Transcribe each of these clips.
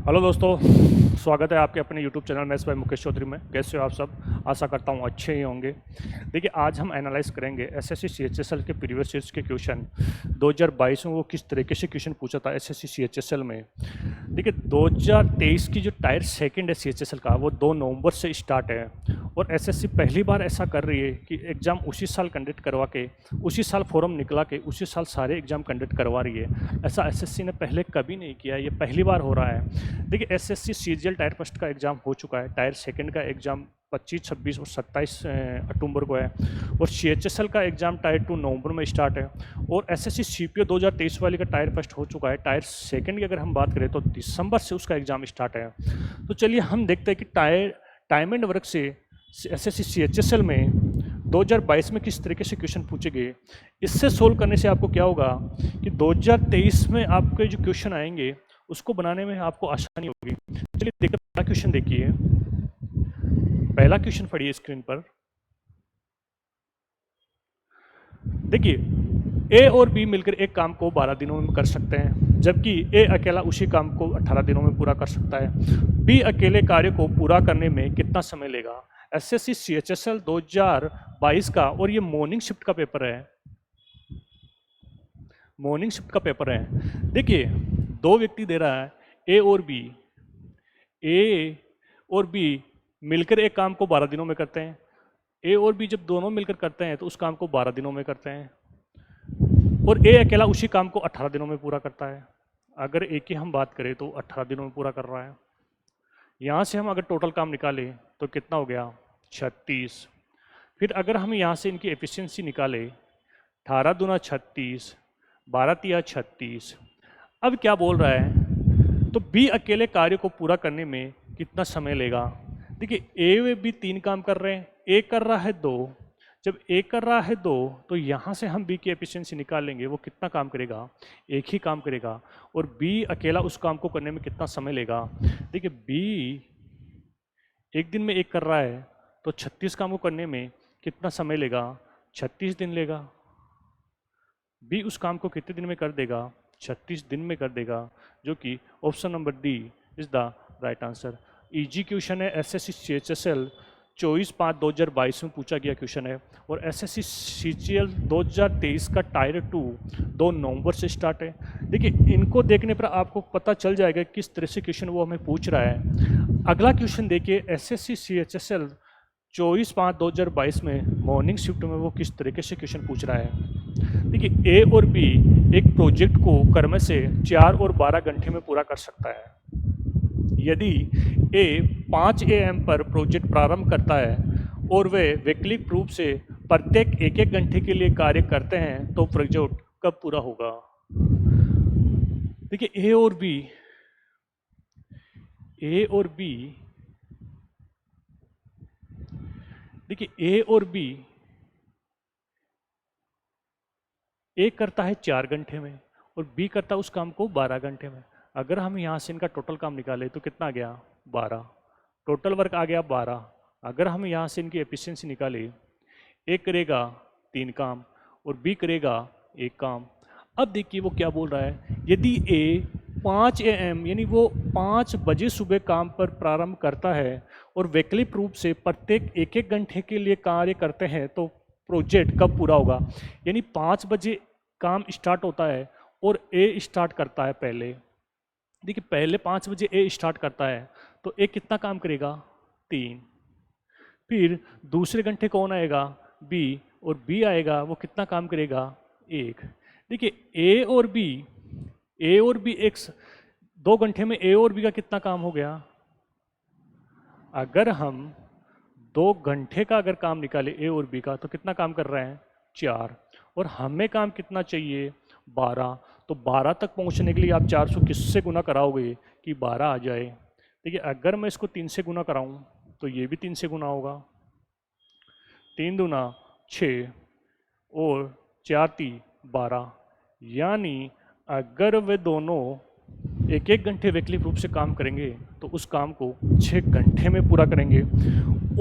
Hello दोस्तों, स्वागत है आपके अपने YouTube channel maths by Mukesh Chaudhary में। कैसे हो आप सब? आशा करता हूँ अच्छे ही होंगे। देखिए, आज हम एनालाइज करेंगे एसएससी सीएचएसएल के प्रीवियस ईयर्स के क्वेश्चन 2022 में वो किस तरीके से क्वेश्चन पूछा था एसएससी सीएचएसएल में। देखिए, 2023 की जो टायर सेकंड है सीएचएसएल का, वो 2 नवंबर से स्टार्ट है और एसएससी पहली बार ऐसा कर रही है कि एग्ज़ाम उसी साल कंडक्ट करवा के, उसी साल फॉर्म निकला के, उसी साल सारे एग्ज़ाम कंडक्ट करवा रही है। ऐसा एसएससी ने पहले कभी नहीं किया, ये पहली बार हो रहा है। देखिए, एसएससी सीजीएल टायर फर्स्ट का एग्ज़ाम हो चुका है, टायर सेकंड का एग्ज़ाम 25, 26 और 27 अक्टूबर को है और सीएचएसएल का एग्ज़ाम टायर 2 नवंबर में स्टार्ट है और एसएससी सीपीओ 2023 वाली का टायर फर्स्ट हो चुका है। टायर सेकंड की अगर हम बात करें तो दिसंबर से उसका एग्ज़ाम स्टार्ट है। तो चलिए हम देखते हैं कि टाइम एंड वर्क से एसएससी सीएचएसएल में 2022 में किस तरीके से क्वेश्चन पूछे गए। इससे सोल्व करने से आपको क्या होगा कि 2023 में आपके जो क्वेश्चन आएंगे उसको बनाने में आपको आसानी होगी। चलिए देखते, पहला क्वेश्चन देखिए। पहला क्वेश्चन पढ़िए स्क्रीन पर। देखिए, ए और बी मिलकर एक काम को 12 दिनों में कर सकते हैं, जबकि ए अकेला उसी काम को 18 दिनों में पूरा कर सकता है। बी अकेले कार्य को पूरा करने में कितना समय लेगा? एसएससी सीएचएसएल 2022 का, और ये मॉर्निंग शिफ्ट का पेपर है। मॉर्निंग शिफ्ट का पेपर है। देखिए, 2 व्यक्ति दे रहा है, ए और बी। ए और बी मिलकर एक काम को 12 दिनों में करते हैं। ए और बी जब दोनों मिलकर करते हैं तो उस काम को 12 दिनों में करते हैं और ए अकेला उसी काम को 18 दिनों में पूरा करता है। अगर ए की हम बात करें तो 18 दिनों में पूरा कर रहा है। यहाँ से हम अगर टोटल काम निकालें तो कितना हो गया? 36। फिर अगर हम यहाँ से इनकी एफिशिएंसी निकालें, 18 दूना 36, 12 तिया 36। अब क्या बोल रहा है, तो बी अकेले कार्य को पूरा करने में कितना समय लेगा? देखिए, ए व बी 3 काम कर रहे हैं, ए कर रहा है 2। जब ए कर रहा है 2 तो यहाँ से हम बी की एफिशिएंसी निकाल लेंगे, वो कितना काम करेगा? एक ही काम करेगा। और बी अकेला उस काम को करने में कितना समय लेगा? देखिए, बी एक दिन में एक कर रहा है तो 36 काम को करने में कितना समय लेगा? 36 दिन लेगा। बी उस काम को कितने दिन में कर देगा? 36 दिन में कर देगा, जो कि option number D is the right answer. Easy question है, एसएससी सीएचएसएल 24/5/2022 में पूछा गया क्वेश्चन है और एसएससी सीजीएल 2023 का टायर 2 2 नवंबर से स्टार्ट है। देखिए, इनको देखने पर आपको पता चल जाएगा किस तरह से क्वेश्चन वो हमें पूछ रहा है। अगला क्वेश्चन देखिए, एसएससी सीएचएसएल 24/5/2022 में मॉर्निंग शिफ्ट में वो किस तरीके से क्वेश्चन पूछ रहा है। देखिए, ए और बी एक प्रोजेक्ट को क्रम से 4 और 12 घंटे में पूरा कर सकता है। यदि ए 5 AM पर प्रोजेक्ट प्रारंभ करता है और वे वैकल्पिक रूप से प्रत्येक 1-1 घंटे के लिए कार्य करते हैं तो प्रोजेक्ट कब पूरा होगा? देखिए, ए और बी देखिए, ए और बी ए करता है 4 घंटे में और बी करता है उस काम को 12 घंटे में। अगर हम यहाँ से इनका टोटल काम निकालें तो कितना आ गया? 12। टोटल वर्क आ गया 12। अगर हम यहाँ से इनकी एफिशिएंसी निकालें, ए करेगा 3 काम और बी करेगा 1 काम। अब देखिए वो क्या बोल रहा है, यदि ए 5 AM यानी वो 5 बजे सुबह काम पर प्रारंभ करता है और वैकल्पिक रूप से प्रत्येक 1-1 घंटे के लिए कार्य करते हैं तो प्रोजेक्ट कब पूरा होगा? यानी 5 बजे काम स्टार्ट होता है और ए स्टार्ट करता है पहले। देखिए, पहले 5 बजे ए स्टार्ट करता है तो ए कितना काम करेगा? 3। फिर दूसरे घंटे कौन आएगा? बी, और बी आएगा, वो कितना काम करेगा? 1। देखिए, ए और बी 2 घंटे में ए और बी का कितना काम हो गया? अगर हम 2 घंटे का अगर काम निकाले ए और बी का तो कितना काम कर रहे हैं? 4। और हमें काम कितना चाहिए? 12। तो 12 तक पहुंचने के लिए आप 400 किससे गुना कराओगे कि 12 आ जाए? देखिए, अगर मैं इसको 3 से गुना कराऊं तो ये भी 3 से गुना होगा। 3 दूना 6 और 4 ती 12। यानी अगर वे दोनों 1-1 घंटे वैकल्पिक रूप से काम करेंगे तो उस काम को 6 घंटे में पूरा करेंगे।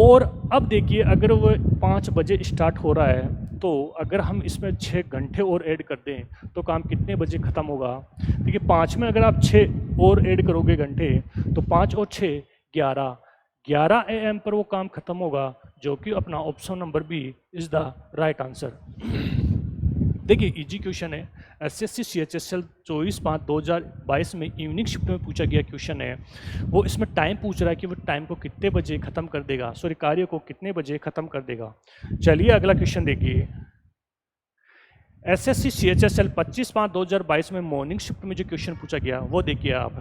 और अब देखिए, अगर वो 5 बजे स्टार्ट हो रहा है तो अगर हम इसमें 6 घंटे और ऐड कर दें तो काम कितने बजे ख़त्म होगा? देखिए, 5 में अगर आप 6 और ऐड करोगे घंटे तो 5 और 6 11, 11 AM पर वो काम खत्म होगा, जो कि अपना option number B is the right answer. देखिए इजी क्वेश्चन है, एसएससी CHSL 24/5/2022 में इवनिंग शिफ्ट में पूछा गया क्वेश्चन है। वो इसमें टाइम पूछ रहा है कि वो टाइम को कितने बजे खत्म कर देगा, सॉरी कार्य को कितने बजे खत्म कर देगा। चलिए अगला क्वेश्चन देखिए। एसएससी CHSL 25/5/2022 में मॉर्निंग शिफ्ट में जो क्वेश्चन पूछा गया वो देखिए आप।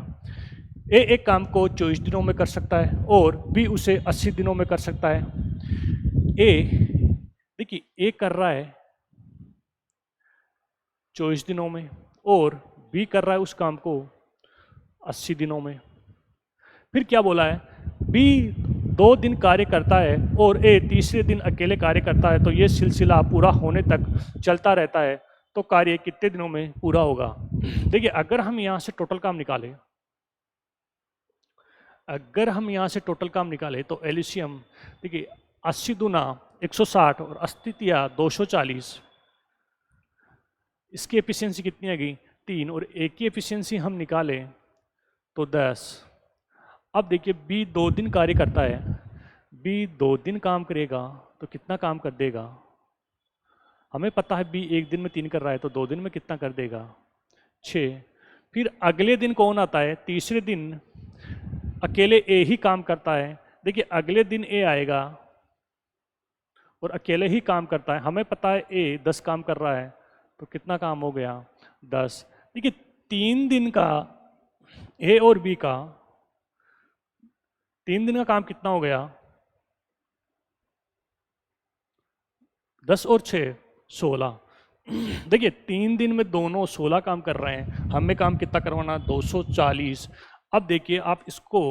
ए एक काम को 24 दिनों में कर सकता है और बी उसे 80 दिनों में कर सकता है। देखिए ए कर रहा है 24 दिनों में और बी कर रहा है उस काम को 80 दिनों में। फिर क्या बोला है, बी 2 दिन कार्य करता है और ए तीसरे दिन अकेले कार्य करता है, तो ये सिलसिला पूरा होने तक चलता रहता है, तो कार्य कितने दिनों में पूरा होगा। देखिए अगर हम यहाँ से टोटल काम निकालें, तो एलसीएम देखिए 80 दूना 160 और 80 तिया 240, इसकी एफिशिएंसी कितनी आ गई 3, और ए की एफिशिएंसी हम निकालें तो 10। अब देखिए बी 2 दिन कार्य करता है, बी 2 दिन काम करेगा तो कितना काम कर देगा, हमें पता है बी 1 दिन में 3 कर रहा है, तो 2 दिन में कितना कर देगा 6। फिर अगले दिन कौन आता है, तीसरे दिन अकेले ए ही काम करता है। देखिए अगले दिन ए आएगा और अकेले ही काम करता है, हमें पता है ए 10 काम कर रहा है, तो कितना काम हो गया 10। देखिए 3 दिन का ए और बी का 3 दिन का काम कितना हो गया 10 और 6 16। देखिए 3 दिन में दोनों 16 काम कर रहे हैं, हमें काम कितना करवाना 240। अब देखिए आप इसको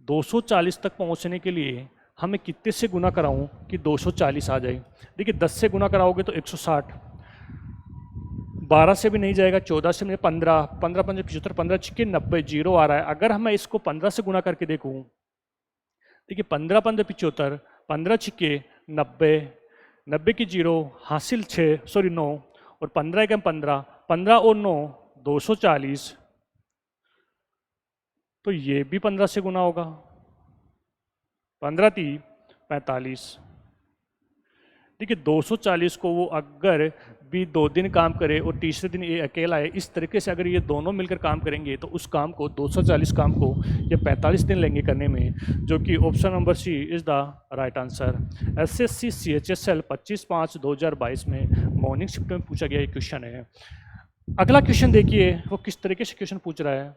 240 तक पहुंचने के लिए हमें कितने से गुना कराऊं कि 240 आ जाए। देखिए 10 से गुना कराओगे तो 160, 12 से भी नहीं जाएगा, 14 से नहीं, 15, 15 5 75, 15 छिके 90, जीरो आ रहा है। अगर मैं इसको 15 से गुना करके देखूं, देखिए 15 5 75, 15 छिके 90, 90 की जीरो हासिल 9 और 15 के 15, 15 और 9 240, तो ये भी 15 से गुना होगा, 15 3 45। देखिए 240 को वो अगर भी 2 दिन काम करे और तीसरे दिन ये अकेला है, इस तरीके से अगर ये दोनों मिलकर काम करेंगे तो उस काम को 240 काम को ये 45 दिन लेंगे करने में, जो कि option number C is the right answer. SSC CHSL 25/5/2022 में मॉर्निंग शिफ्ट में पूछा गया ये क्वेश्चन है। अगला क्वेश्चन देखिए वो किस तरीके से क्वेश्चन पूछ रहा है।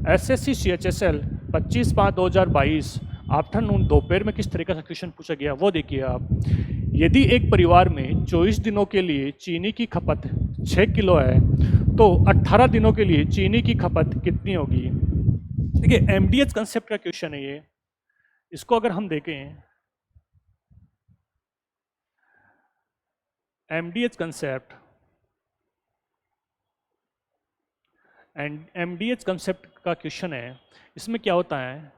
एसएससी CHSL 25/5/2022 आफ्टरनून दोपहर में किस तरीके का क्वेश्चन पूछा गया वो देखिए आप। यदि एक परिवार में 24 दिनों के लिए चीनी की खपत 6 किलो है, तो 18 दिनों के लिए चीनी की खपत कितनी होगी। देखिए MDH कंसेप्ट का क्वेश्चन है ये। इसको अगर हम देखें MDH concept, and MDH concept का क्वेश्चन है, इसमें क्या होता है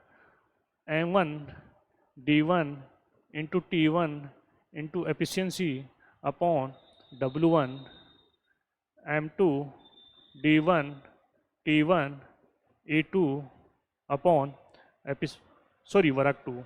M1 D1 into T1 into efficiency upon W1, M2 D1 T1 E2 upon वर्ग 2।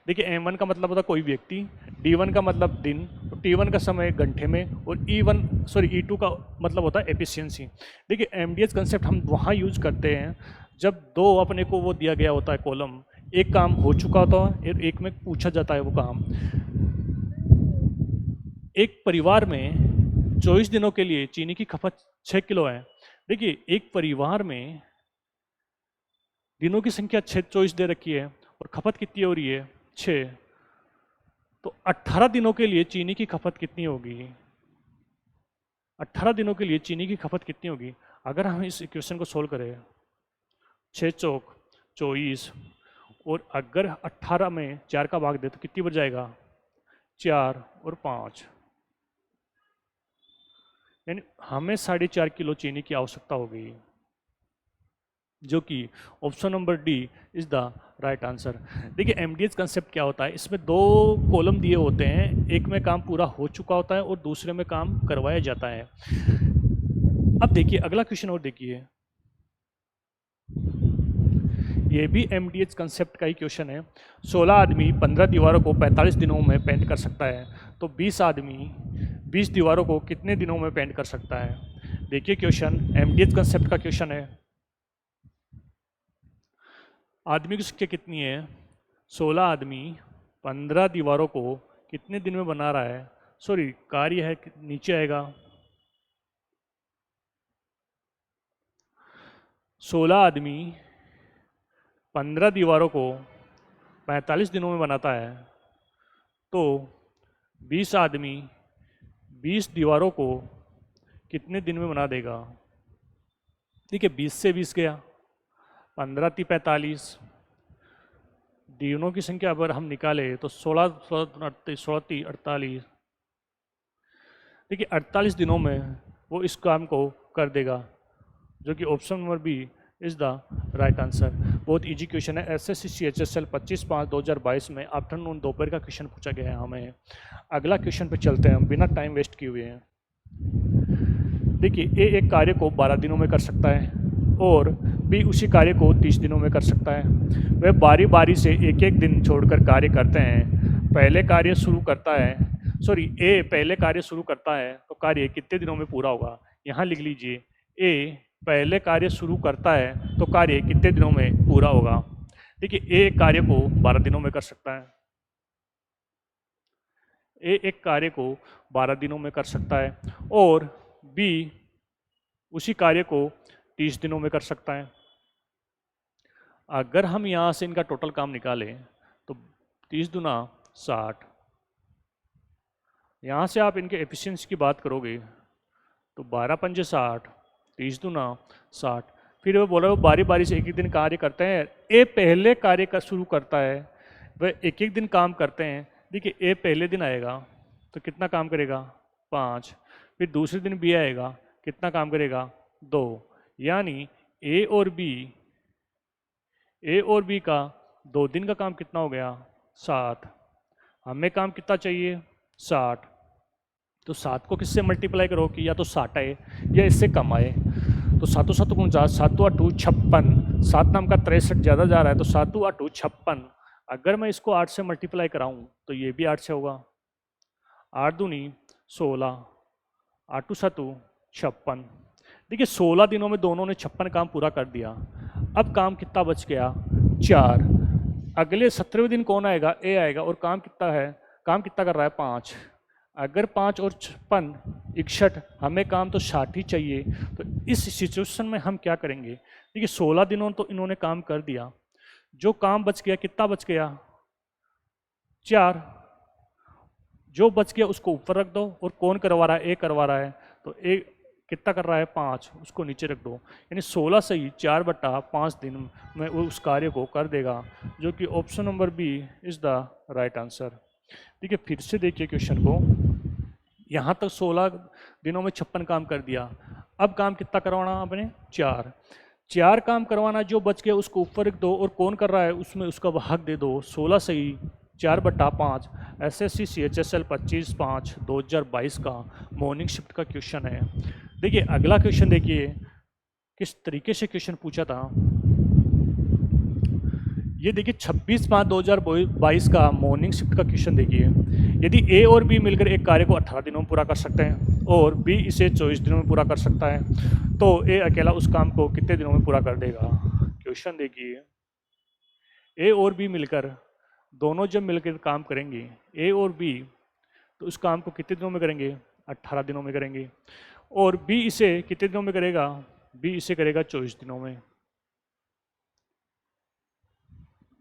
देखिए M1 का मतलब होता है कोई व्यक्ति, D1 का मतलब दिन, T1 का समय घंटे में, और E2 का मतलब होता है एफिशिएंसी। देखिए MDH कंसेप्ट हम वहाँ यूज करते हैं जब दो अपने को वो दिया गया होता है कॉलम, एक काम हो चुका होता है और एक में पूछा जाता है वो काम। एक परिवार में 24 दिनों के लिए चीनी की खपत 6 किलो है। देखिए एक परिवार में दिनों की संख्या 24 दे रखी है और खपत कितनी हो रही है 6, तो 18 दिनों के लिए चीनी की खपत कितनी होगी, 18 दिनों के लिए चीनी की खपत कितनी होगी। अगर हम इस इक्वेशन को सोल्व करें 6 चौक 24, और अगर 18 में 4 का भाग दे तो कितनी बच जाएगा 4 और 5, यानी हमें 4.5 किलो चीनी की आवश्यकता होगी, जो कि option number D is the right answer. देखिए MDH कंसेप्ट क्या होता है, इसमें 2 कॉलम दिए होते हैं, एक में काम पूरा हो चुका होता है और दूसरे में काम करवाया जाता है। अब देखिए अगला क्वेश्चन और देखिए, ये भी एमडीएच कंसेप्ट का ही क्वेश्चन है। 16 आदमी 15 दीवारों को 45 दिनों में पेंट कर सकता है, तो 20 आदमी 20 दीवारों को कितने दिनों में पेंट कर सकता है। देखिए क्वेश्चन एमडीएच कंसेप्ट का क्वेश्चन है। आदमी की संख्या कितनी है, 16 आदमी 15 दीवारों को कितने दिन में बना रहा है। सॉरी, कार्य है नीचे आएगा। 16 आदमी 15 दीवारों को 45 दिनों में बनाता है, तो 20 आदमी 20 दीवारों को कितने दिन में बना देगा। ठीक है, 20 से 20 गया, 15 × 45, दिनों की संख्या अगर हम निकाले तो 16 48, देखिए 48 दिनों में वो इस काम को कर देगा, जो कि option number B is the right answer. बहुत इजी क्वेश्चन है। एसएससी CHSL 25/5/2022 में आफ्टरनून दोपहर का क्वेश्चन पूछा गया है हमें। अगला क्वेश्चन पे चलते हैं हम बिना टाइम वेस्ट किए हुए हैं। देखिए ए एक कार्य को 12 दिनों में कर सकता है और बी उसी कार्य को 30 दिनों में कर सकता है। वह बारी बारी से एक एक दिन छोड़कर कार्य करते हैं। पहले कार्य शुरू करता है, सॉरी ए पहले कार्य शुरू करता है तो कार्य कितने दिनों में पूरा होगा। यहाँ लिख लीजिए, ए पहले कार्य शुरू करता है तो कार्य कितने दिनों में पूरा होगा। देखिए ए एक कार्य को 12 दिनों में कर सकता है, ए एक कार्य को 12 दिनों में कर सकता है और बी उसी कार्य को 30 दिनों में कर सकता है। अगर हम यहाँ से इनका टोटल काम निकालें तो 30 दूना 60, यहाँ से आप इनके एफिशिएंसी की बात करोगे तो 12 पंजे 60, 30 दूना 60। फिर वो बोला वो बारी बारी से एक एक दिन कार्य करते हैं। ए पहले कार्य का शुरू करता है, वह एक एक दिन काम करते हैं। देखिए ए पहले दिन आएगा तो कितना काम करेगा 5, फिर दूसरे दिन बी आएगा, कितना काम करेगा 2, यानी ए और बी का 2 दिन का काम कितना हो गया 7। हमें काम कितना चाहिए 60, तो 7 को किससे मल्टीप्लाई करो कि या तो 60 आए या इससे कम आए। तो 7 7 49, 7 8 56, 7 नाम का 63 ज़्यादा जा रहा है तो 7 8 56। अगर मैं इसको 8 से मल्टीप्लाई कराऊं तो ये भी 8 से होगा। 8 दूनी 16, 8 7 56। देखिए 16 दिनों में दोनों ने 56 काम पूरा कर दिया। अब काम कितना बच गया 4। अगले 17वें दिन कौन आएगा, ए आएगा, और काम कितना है, काम कितना कर रहा है 5। अगर 5 और 56 61, हमें काम तो 60 ही चाहिए। तो इस सिचुएशन में हम क्या करेंगे। देखिए 16 दिनों तो इन्होंने काम कर दिया, जो काम बच गया कितना बच गया 4। जो बच गया उसको ऊपर रख दो, और कौन करवा रहा है, ए करवा रहा है, तो ए कितना कर रहा है 5, उसको नीचे रख दो। यानी 16 से ही 4/5 दिन में वो उस कार्य को कर देगा, जो कि option number B is the right answer. ठीक है, फिर से देखिए क्वेश्चन को। यहाँ तक 16 दिनों में 56 काम कर दिया। अब काम कितना करवाना आपने 4 काम करवाना, जो बच गया उसको ऊपर रख दो, और कौन कर रहा है उसमें उसका भाग दे दो। 16 से ही 4/5 एसएससी CHSL 25/5/2022 का मॉर्निंग शिफ्ट का क्वेश्चन है। देखिए अगला क्वेश्चन देखिए किस तरीके से क्वेश्चन पूछा था। ये देखिए 26/5/2022 का मॉर्निंग शिफ्ट का क्वेश्चन देखिए। यदि ए और बी मिलकर एक कार्य को 18 दिनों में पूरा कर सकते हैं और बी इसे 24 दिनों में पूरा कर सकता है, तो ए अकेला उस काम को कितने दिनों में पूरा कर देगा। क्वेश्चन देखिए, ए और बी मिलकर दोनों जब मिलकर काम करेंगे ए और बी, तो उस काम को कितने दिनों में करेंगे 18 दिनों में करेंगे, और बी इसे कितने दिनों में करेगा, बी इसे करेगा 24 दिनों में।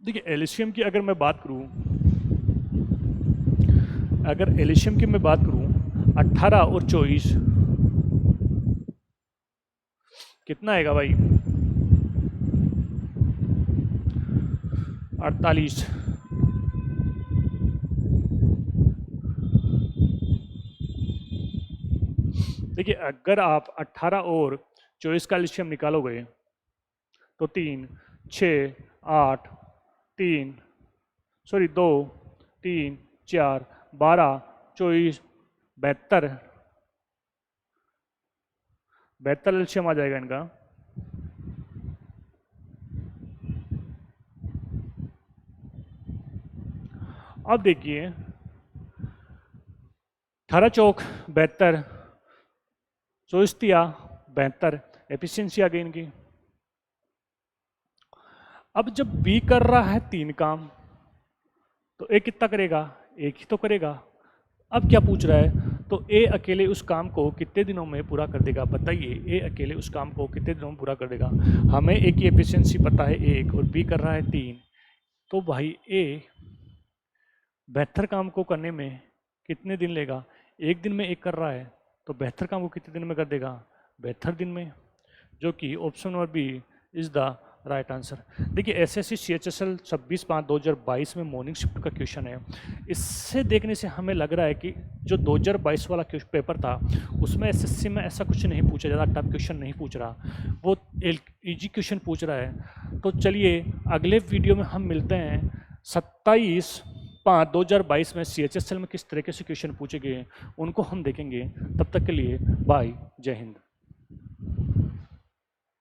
देखिए एलसीएम की अगर मैं बात करूं, अगर एलसीएम की मैं बात करूं 18 और 24 कितना आएगा भाई 48। देखिए अगर आप 18 और 24 का एलसीएम निकालोगे तो 3 6 8 3 सॉरी 2 3 4 12 24 72 72 एलसीएम आ जाएगा इनका। अब देखिए 18 चौक 72, 24 तिया 72, एफिशिएंसी आ गई इनकी। अब जब बी कर रहा है 3 काम तो ए कितना करेगा, एक ही तो करेगा। अब क्या पूछ रहा है, तो ए अकेले उस काम को कितने दिनों में पूरा कर देगा, बताइए ए अकेले उस काम को कितने दिनों में पूरा कर देगा। हमें ए की एफिशिएंसी पता है 1 और बी कर रहा है 3, तो भाई ए 72 काम को करने में कितने दिन लेगा, एक दिन में एक कर रहा है तो 72 काम को कितने दिन में कर देगा, 72 दिन में, जो कि option number B is the right answer. देखिए एसएससी सीएचएसएल 26/5/2022 में मॉर्निंग शिफ्ट का क्वेश्चन है। इससे देखने से हमें लग रहा है कि जो 2022 वाला पेपर था उसमें एसएससी में ऐसा कुछ नहीं पूछा, ज़्यादा टफ क्वेश्चन नहीं पूछ रहा, वो इजी क्वेश्चन पूछ रहा है। तो चलिए अगले वीडियो में हम मिलते हैं 27/5/2022 में सीएचएसएल में किस तरीके से क्वेश्चन पूछे गए उनको हम देखेंगे। तब तक के लिए बाय, जय हिंद।